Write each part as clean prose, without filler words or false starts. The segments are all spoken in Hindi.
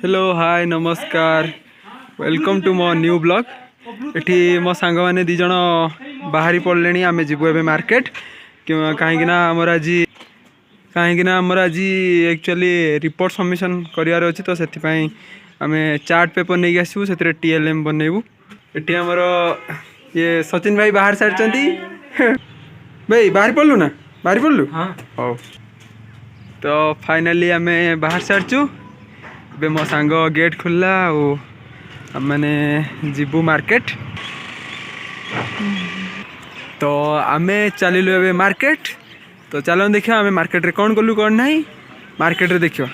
हेलो हाय नमस्कार वेलकम टू मो न्यू ब्लॉग। एठी मो सांग माने दी जण बाहरी पड़ले आम जीवु ए मार्केट कहीं आमर आज एक्चुअली रिपोर्ट सबमिशन करार अच्छी तो से आम चार्ट पेपर नहीं आसबू से TLM बनइबू। ये आमर ये सचिन भाई बाहर सारी भाई बाहर पड़लु ना बाहर पड़लु हाँ हो तो फाइनाली आम बाहर सारचु। बे मो सांग गेट खुला मैंने जीवु मार्केट तो आम चलू ए मार्केट तो चलो देखिए आम मार्केट रे कौन कलु कौन नहीं मार्केट रे देखियो।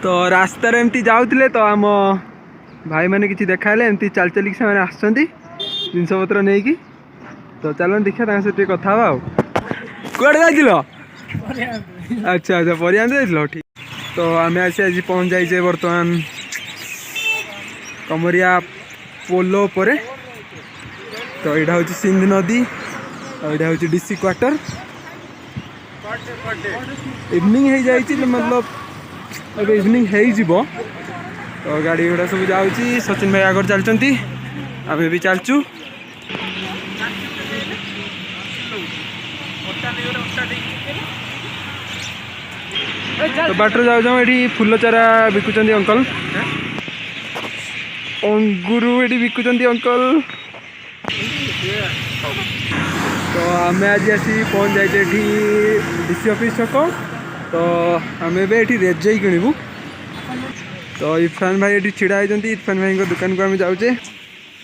तो रास्ता रे एमती जाउतले तो आम भाई मैंने किसी देखाले एमती चल चल से मैंने आसछंती जिनस पत्र नहीं कि तो चलो देखिए से कथा हवा कुआड़े जाइलो अच्छा अच्छा परिया जाइलो ठीक। तो आम आज पहुँच जाइए बर्तमान कमरिया पोलो पर। तो यहाँ हूँ सिंध नदी और यहाँ हूँ DC क्वार्टर। इवनिंग हो जाए मतलब अब इवनिंग हो तो गाड़ी गुड़ा सब जाऊँगी। सचिन भाई आगर चलती आम भी चलचु। तो बाटर जाऊ ये फूल चारा बिकुंट अंकल अंगुर ये बिकुंट अंकल। तो आम आज आसी पहुँच जाए DC ऑफिस छक। तो आम ए रेजई किणवु। तो इरफान भाई ये छिड़ा होती इरफान भाई दुकान को आम जाऊे।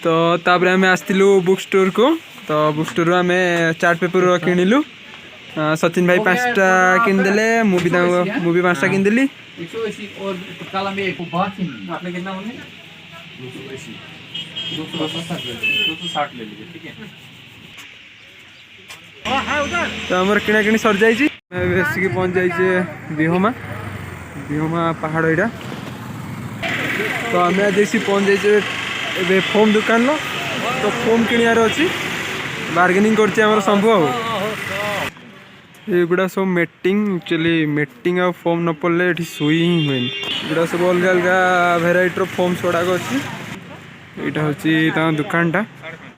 तो तापर आम आसलु बुक स्टोर को। तो बुक स्टोर आम चार्ट पेपर किणिलु। सचिन भाई 5टा किनदेले मुझे 5टा किनदेली। तो आमर किना किणी सर जाइए बेसिक पहुँच जाइए बिहोमा पहाड़ यहाँ। तो आम आज पहुँच जाइए फोम दुकान लो। तो फोम किणार अच्छी बार्गेनिंग कर शंभु युड़ा सब मेटिंग एक्चुअली मेटिंग आ फोम न पड़े ये सुई ही हुए युड़ा सब अलग अलग भेराइटर फोम्स गुड़ाक अच्छी। यहाँ हूँ दुकान टा।